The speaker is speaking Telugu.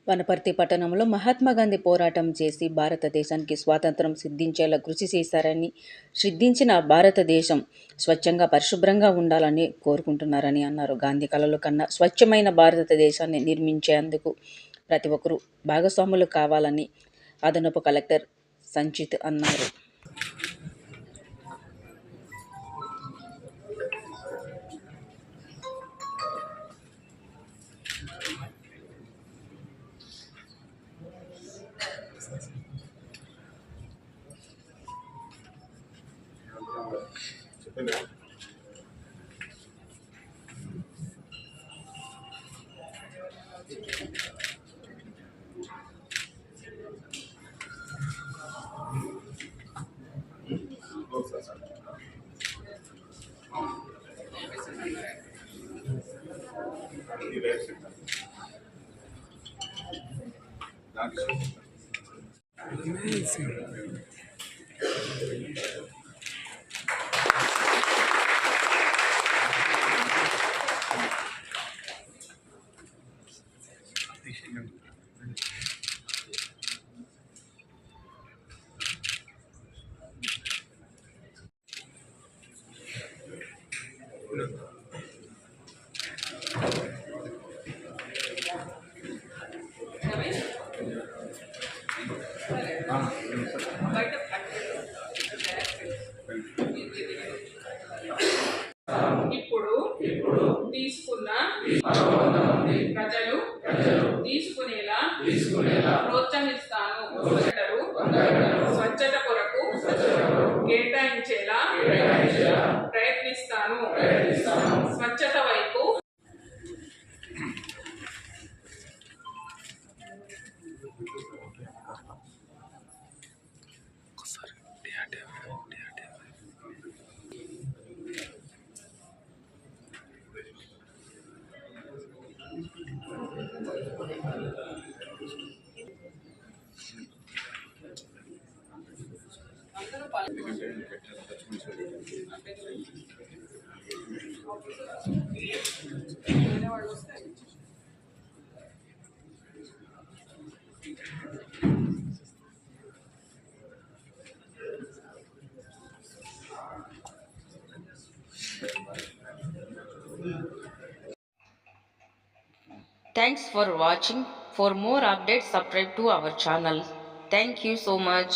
వనపర్తి పట్టణంలో మహాత్మా గాంధీ పోరాటం చేసి భారతదేశానికి స్వాతంత్రం సిద్ధించేలా కృషి చేశారని, సిద్ధించిన భారతదేశం స్వచ్ఛంగా పరిశుభ్రంగా ఉండాలని కోరుకుంటున్నారని అన్నారు. గాంధీ కలలు కన్నా స్వచ్ఛమైన భారతదేశాన్ని నిర్మించేందుకు ప్రతి ఒక్కరూ భాగస్వాములు కావాలని అదనపు కలెక్టర్ సంచిత్ అన్నారు. ఇప్పుడు తీసుకున్న ప్రజలు తీసుకునేలా ప్రోత్సహిస్తాను. స్వచ్ఛత కొరకు కేటాయించేలా ప్రయత్నిస్తాను. స్వచ్ఛత వైపు Thanks for watching. For more updates, subscribe to our channel. Thank you so much.